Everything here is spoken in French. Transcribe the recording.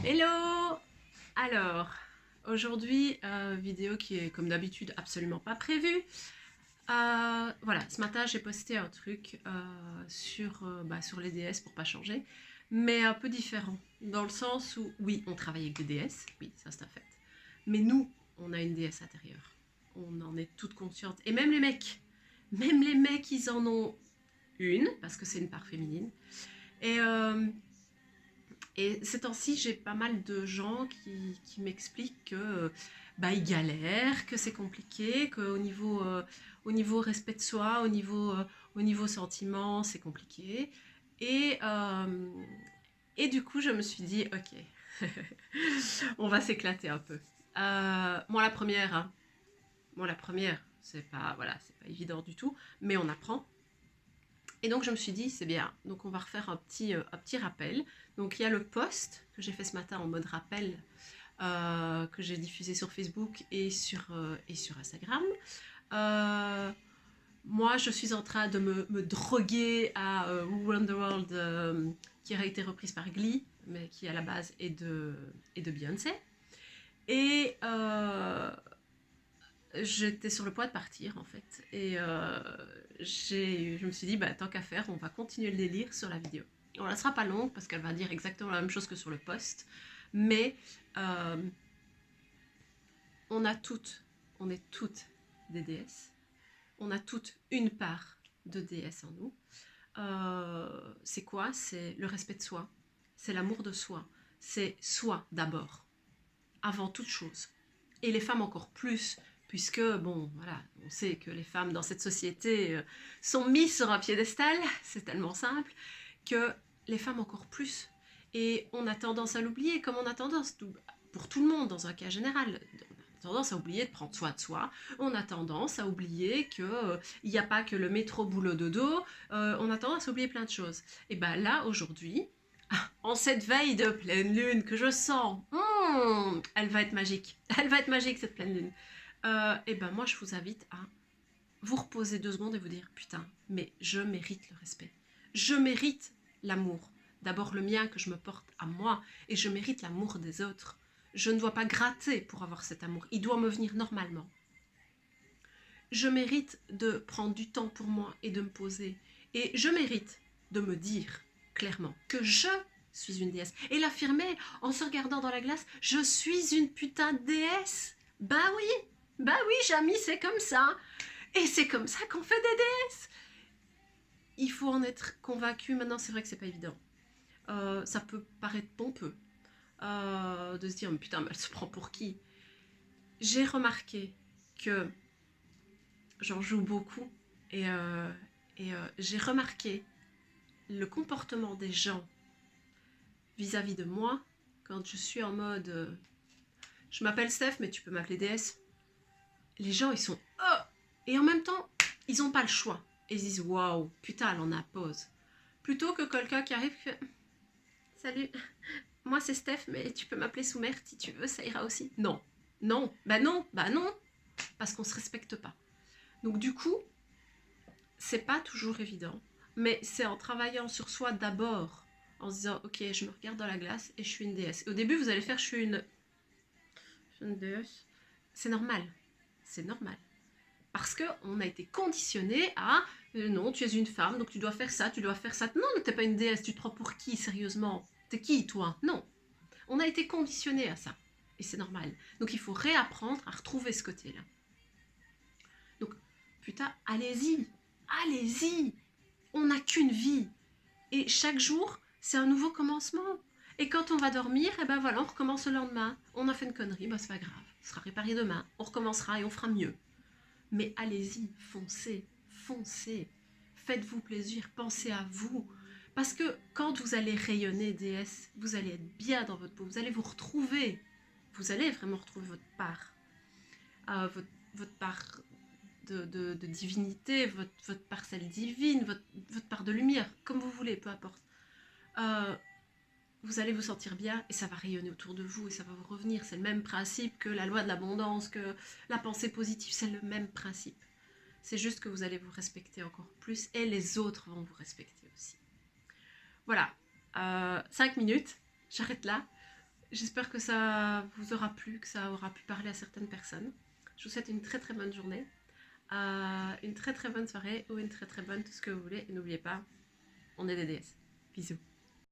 Hello! Alors, aujourd'hui, vidéo qui est comme d'habitude absolument pas prévue. Voilà, ce matin j'ai posté un truc sur les DS pour pas changer, mais un peu différent. Dans le sens où, oui, on travaille avec des DS, oui, ça c'est un fait. Mais nous, on a une DS intérieure. On en est toute consciente. Et même les mecs, ils en ont une, parce que c'est une part féminine. Et et ces temps-ci, j'ai pas mal de gens qui m'expliquent que ils galèrent, que c'est compliqué, au niveau respect de soi, au niveau sentiment, c'est compliqué. Et, euh, et du coup, je me suis dit, ok, on va s'éclater un peu. Moi, la première, hein, c'est pas évident du tout, mais on apprend. Et donc je me suis dit, c'est bien, donc on va refaire un petit rappel. Donc il y a le post que j'ai fait ce matin en mode rappel, que j'ai diffusé sur Facebook et sur Instagram. Euh, Moi, je suis en train de me droguer à Who Run the World, qui a été reprise par Glee, mais qui à la base est de Beyoncé. Et j'étais sur le point de partir en fait. Et je me suis dit, tant qu'à faire, on va continuer le délire sur la vidéo. On ne la sera pas longue parce qu'elle va dire exactement la même chose que sur le post. Mais euh, on a toutes, on est toutes des déesses. On a toutes une part de déesse en nous. C'est quoi? C'est le respect de soi. C'est l'amour de soi. C'est soi d'abord, avant toute chose. Et les femmes encore plus, puisque, bon, voilà, on sait que les femmes dans cette société sont mises sur un piédestal, c'est tellement simple, que les femmes encore plus. Et on a tendance à l'oublier, comme on a tendance, pour tout le monde dans un cas général, on a tendance à oublier de prendre soin de soi, on a tendance à oublier qu'il n'y a pas que le métro boulot dodo, on a tendance à oublier plein de choses. Et bien là, aujourd'hui, en cette veille de pleine lune que je sens, elle va être magique. Elle va être magique cette pleine lune. Et ben moi je vous invite à vous reposer 2 secondes et vous dire putain, mais je mérite le respect. Je mérite l'amour. D'abord le mien que je me porte à moi et je mérite l'amour des autres. Je ne dois pas gratter pour avoir cet amour. Il doit me venir normalement. Je mérite de prendre du temps pour moi et de me poser. Et je mérite de me dire clairement que je suis une déesse. Et l'affirmer en se regardant dans la glace, je suis une putain de déesse. Bah oui, Jamy, c'est comme ça. Et c'est comme ça qu'on fait des déesses. Il faut en être convaincu. Maintenant, c'est vrai que c'est pas évident. Ça peut paraître pompeux de se dire, putain, mais elle se prend pour qui? J'ai remarqué que j'en joue beaucoup et j'ai remarqué le comportement des gens vis-à-vis de moi quand je suis en mode je m'appelle Steph mais tu peux m'appeler DS. Les gens ils sont oh et en même temps ils n'ont pas le choix et ils disent waouh putain elle en impose plutôt que quelqu'un qui arrive que salut moi c'est Steph mais tu peux m'appeler sous mère si tu veux ça ira aussi. Non non parce qu'on se respecte pas. Donc du coup c'est pas toujours évident, mais c'est en travaillant sur soi d'abord, en se disant ok, je me regarde dans la glace et je suis une déesse. Au début, vous allez faire je suis une déesse. C'est normal, c'est normal, parce que on a été conditionné à non, tu es une femme, donc tu dois faire ça, tu dois faire ça. Non, t'es pas une déesse, tu te prends pour qui sérieusement? T'es qui toi? Non, on a été conditionné à ça et c'est normal. Donc il faut réapprendre à retrouver ce côté-là. Donc putain, allez-y, allez-y, on n'a qu'une vie. Et chaque jour, c'est un nouveau commencement. Et quand on va dormir, et ben voilà, on recommence le lendemain. On a fait une connerie, c'est pas grave. Ce sera réparé demain. On recommencera et on fera mieux. Mais allez-y, foncez, foncez. Faites-vous plaisir, pensez à vous. Parce que quand vous allez rayonner déesse, vous allez être bien dans votre peau, vous allez vous retrouver. Vous allez vraiment retrouver votre part. Votre part de divinité, votre parcelle divine, votre part de lumière, comme vous voulez, peu importe. Euh, vous allez vous sentir bien et ça va rayonner autour de vous et ça va vous revenir. C'est le même principe que la loi de l'abondance, que la pensée positive, c'est le même principe. C'est juste que vous allez vous respecter encore plus et les autres vont vous respecter aussi. Voilà, 5 minutes, j'arrête là. J'espère que ça vous aura plu, que ça aura pu parler à certaines personnes. Je vous souhaite une très très bonne journée, une très très bonne soirée ou une très très bonne tout ce que vous voulez. Et n'oubliez pas, on est des déesses. Bisous.